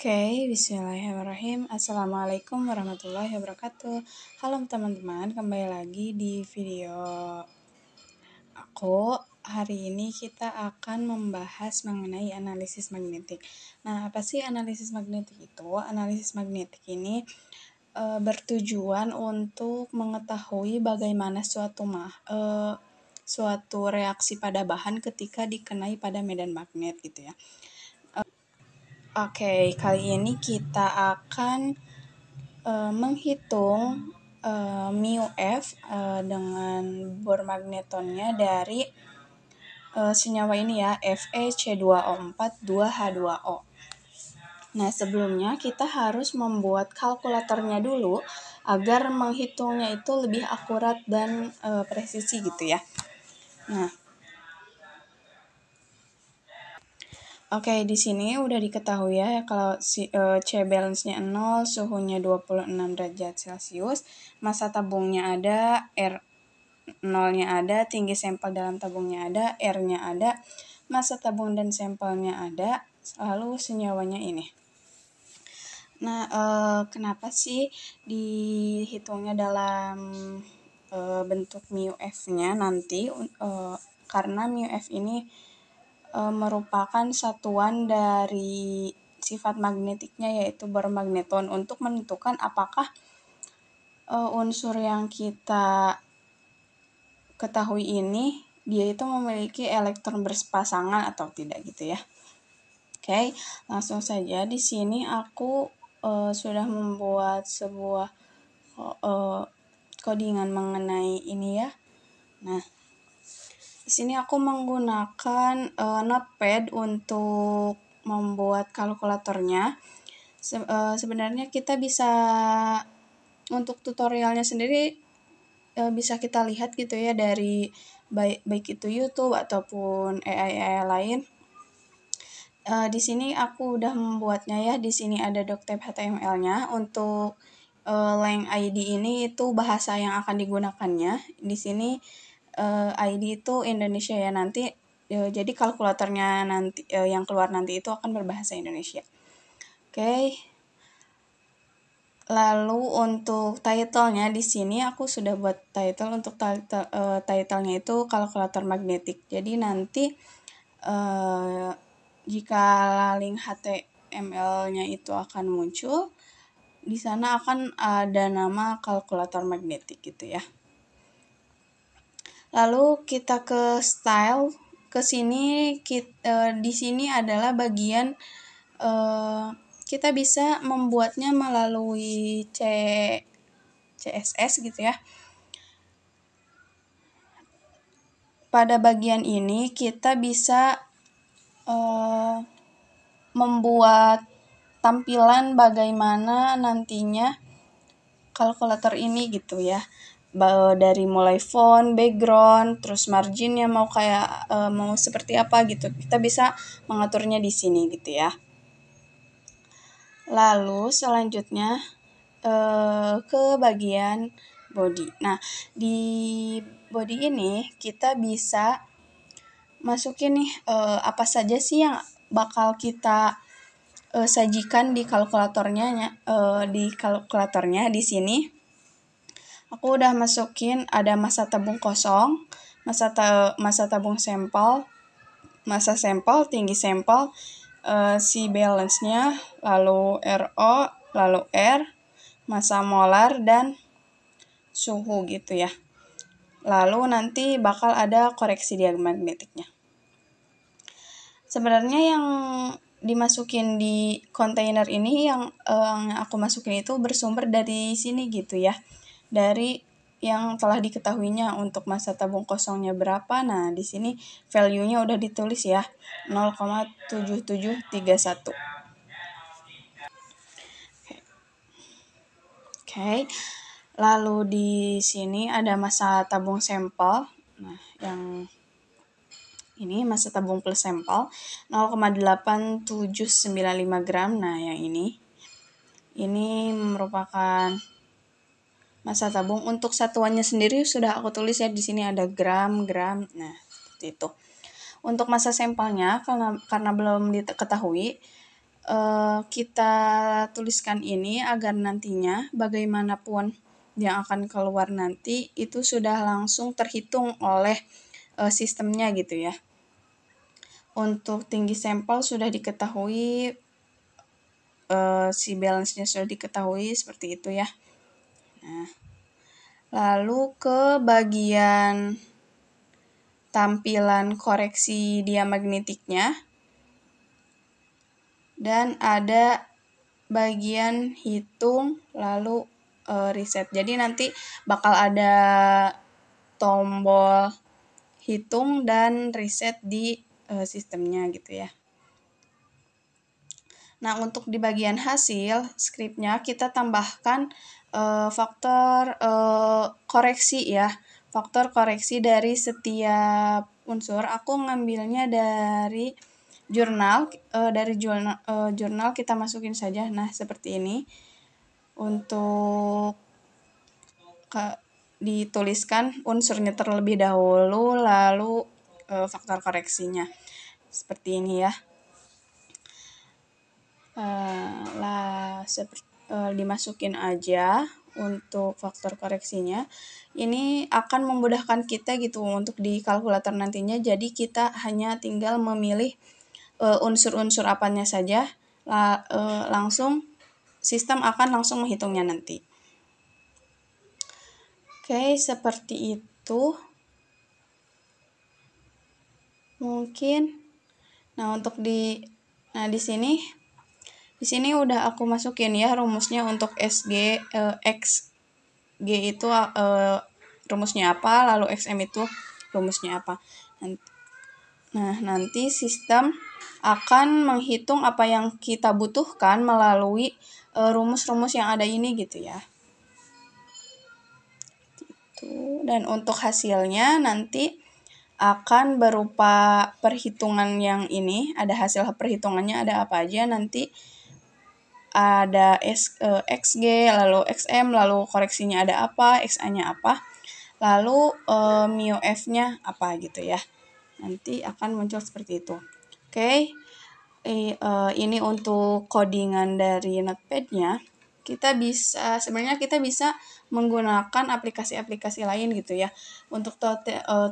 Oke, bismillahirrahmanirrahim. Assalamualaikum warahmatullahi wabarakatuh. Halo teman-teman, kembali lagi di video aku. Hari ini kita akan membahas mengenai analisis magnetik. Nah, apa sih analisis magnetik itu? Analisis magnetik ini bertujuan untuk mengetahui bagaimana suatu reaksi pada bahan ketika dikenai pada medan magnet gitu ya. Oke, kali ini kita akan menghitung mu F dengan bor magnetonnya dari senyawa ini ya, FeC2O4 2H2O. Nah, sebelumnya kita harus membuat kalkulatornya dulu agar menghitungnya itu lebih akurat dan presisi gitu ya. Nah, oke, di sini udah diketahui ya kalau C balance-nya 0, suhunya 26 derajat Celcius, massa tabungnya ada, R 0-nya ada, tinggi sampel dalam tabungnya ada, R-nya ada, massa tabung dan sampelnya ada, lalu senyawanya ini. Nah, kenapa sih dihitungnya dalam bentuk mu F-nya nanti? Karena mu F ini merupakan satuan dari sifat magnetiknya yaitu bermagneton untuk menentukan apakah unsur yang kita ketahui ini dia itu memiliki elektron berpasangan atau tidak gitu ya. Oke, langsung saja di sini aku sudah membuat sebuah codingan mengenai ini ya. Nah, di sini aku menggunakan notepad untuk membuat kalkulatornya. Sebenarnya kita bisa untuk tutorialnya sendiri bisa kita lihat gitu ya dari baik itu YouTube ataupun AI lain. Di sini aku udah membuatnya ya. Di sini ada doctype HTML-nya. Untuk length ID ini itu bahasa yang akan digunakannya. Di sini ID itu Indonesia ya nanti. Jadi kalkulatornya nanti yang keluar nanti itu akan berbahasa Indonesia. Oke. Lalu untuk title-nya di sini aku sudah buat title. Untuk title-nya itu kalkulator magnetik. Jadi nanti jika link HTML-nya itu akan muncul, di sana akan ada nama kalkulator magnetik gitu ya. Lalu kita ke style. Ke sini di sini adalah bagian kita bisa membuatnya melalui CSS gitu ya. Pada bagian ini kita bisa membuat tampilan bagaimana nantinya kalkulator ini gitu ya. Dari mulai font, background, terus marginnya mau kayak mau seperti apa gitu. Kita bisa mengaturnya di sini gitu ya. Lalu selanjutnya ke bagian body. Nah, di body ini kita bisa masukin nih apa saja sih yang bakal kita sajikan di kalkulatornya di sini. Aku udah masukin ada massa tabung kosong, massa tabung sampel, massa sampel, tinggi sampel, C balance-nya, lalu RO, lalu R, massa molar dan suhu gitu ya. Lalu nanti bakal ada koreksi diamagnetiknya. Sebenarnya yang dimasukin di kontainer ini yang aku masukin itu bersumber dari sini gitu ya. Dari yang telah diketahuinya untuk massa tabung kosongnya berapa. Nah, di sini value-nya udah ditulis ya, 0,7731. Oke. Lalu di sini ada massa tabung sampel. Nah, yang ini massa tabung plus sampel 0,8795 gram. Nah, yang ini merupakan massa tabung. Untuk satuannya sendiri sudah aku tulis ya, di sini ada gram. Nah, seperti itu. Untuk massa sampelnya karena belum diketahui, kita tuliskan ini agar nantinya bagaimanapun yang akan keluar nanti itu sudah langsung terhitung oleh sistemnya gitu ya. Untuk tinggi sampel sudah diketahui, si balance-nya sudah diketahui seperti itu ya. Nah, lalu ke bagian tampilan koreksi diamagnetiknya, dan ada bagian hitung lalu reset. Jadi nanti bakal ada tombol hitung dan reset di sistemnya gitu ya. Nah, untuk di bagian hasil skripnya kita tambahkan faktor koreksi ya. Faktor koreksi dari setiap unsur. Aku ngambilnya dari jurnal, jurnal kita masukin saja. Nah, seperti ini. Untuk dituliskan unsurnya terlebih dahulu, lalu faktor koreksinya. Seperti ini ya. Dimasukin aja untuk faktor koreksinya. Ini akan memudahkan kita gitu untuk di kalkulator nantinya. Jadi kita hanya tinggal memilih unsur-unsur apanya saja, langsung sistem akan langsung menghitungnya nanti. Oke, seperti itu. Mungkin. Nah, untuk di sini udah aku masukin ya rumusnya untuk XG itu rumusnya apa, lalu XM itu rumusnya apa. Nah, nanti sistem akan menghitung apa yang kita butuhkan melalui rumus-rumus yang ada ini gitu ya. Dan untuk hasilnya nanti akan berupa perhitungan yang ini, ada hasil perhitungannya ada apa aja, nanti ada XG, lalu XM, lalu koreksinya ada apa, XA-nya apa, lalu mu F-nya apa gitu ya. Nanti akan muncul seperti itu. Oke, ini untuk codingan dari Notepad-nya. Sebenarnya kita bisa menggunakan aplikasi-aplikasi lain gitu ya. Untuk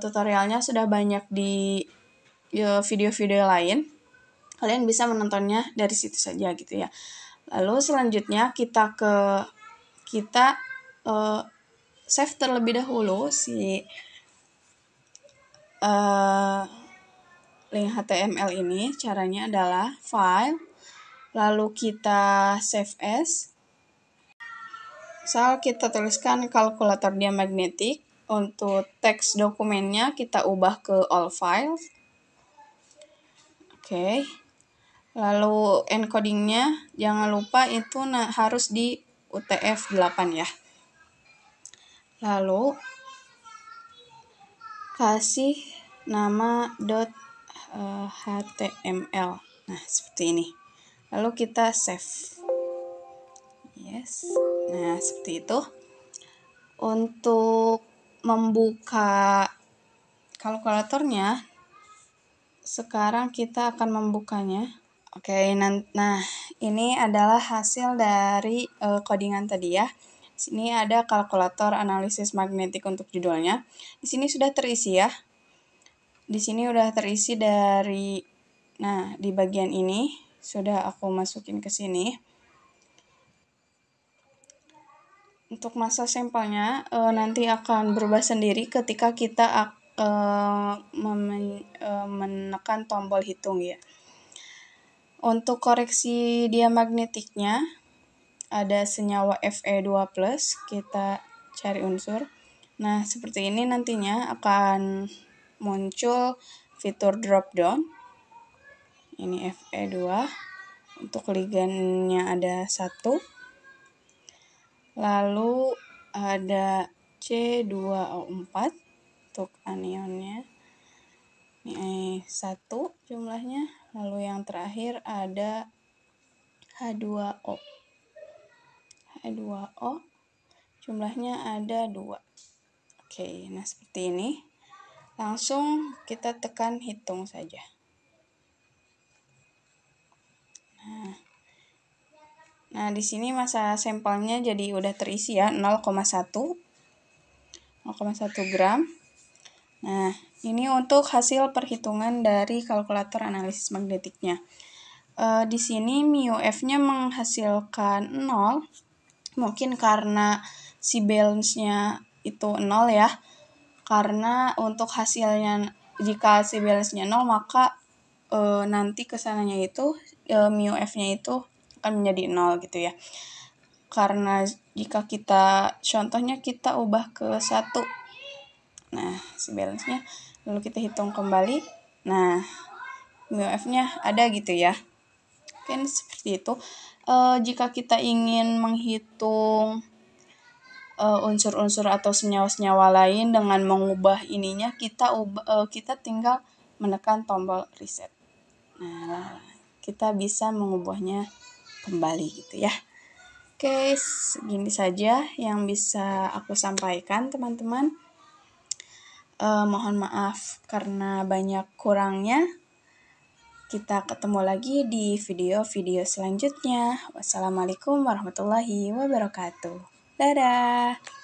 tutorialnya sudah banyak di video-video lain. Kalian bisa menontonnya dari situ saja gitu ya. Lalu selanjutnya kita save terlebih dahulu si link HTML ini. Caranya adalah file, lalu kita save as. Misal kita tuliskan kalkulator diamagnetik. Untuk teks dokumennya kita ubah ke all files. Oke. Lalu encodingnya jangan lupa itu harus di UTF-8 ya. Lalu kasih nama .html. Nah, seperti ini. Lalu kita save. Yes. Nah, seperti itu. Untuk membuka kalkulatornya, sekarang kita akan membukanya. Oke, nah ini adalah hasil dari codingan tadi ya. Sini ada kalkulator analisis magnetik untuk judulnya. Di sini sudah terisi ya. Di sini udah terisi di bagian ini sudah aku masukin ke sini. Untuk masa sampelnya nanti akan berubah sendiri ketika kita menekan tombol hitung ya. Untuk koreksi diamagnetiknya ada senyawa Fe2+, kita cari unsur. Nah, seperti ini nantinya akan muncul fitur drop down. Ini Fe2. Untuk ligannya ada 1. Lalu ada C2O4 untuk anionnya. Ini 1 jumlahnya. Lalu yang terakhir ada H2O. H2O jumlahnya ada 2. Oke, nah seperti ini. Langsung kita tekan hitung saja. Nah, Nah, di sini massa sampelnya jadi udah terisi ya, 0,1 gram. Nah, ini untuk hasil perhitungan dari kalkulator analisis magnetiknya. Di sini μF-nya menghasilkan 0, mungkin karena si balance-nya itu 0 ya. Karena untuk hasilnya, jika si balance-nya 0, maka nanti kesananya itu μF-nya itu akan menjadi 0 gitu ya. Karena jika contohnya kita ubah ke 1, nah si balance-nya, lalu kita hitung kembali, nah μF-nya ada gitu ya. Mungkin seperti itu. Jika kita ingin menghitung unsur-unsur atau senyawa-senyawa lain dengan mengubah ininya, kita tinggal menekan tombol reset. Nah, kita bisa mengubahnya kembali gitu ya. Oke, segini saja yang bisa aku sampaikan, teman-teman. Mohon maaf karena banyak kurangnya. Kita ketemu lagi di video-video selanjutnya. Wassalamualaikum warahmatullahi wabarakatuh. Dadah!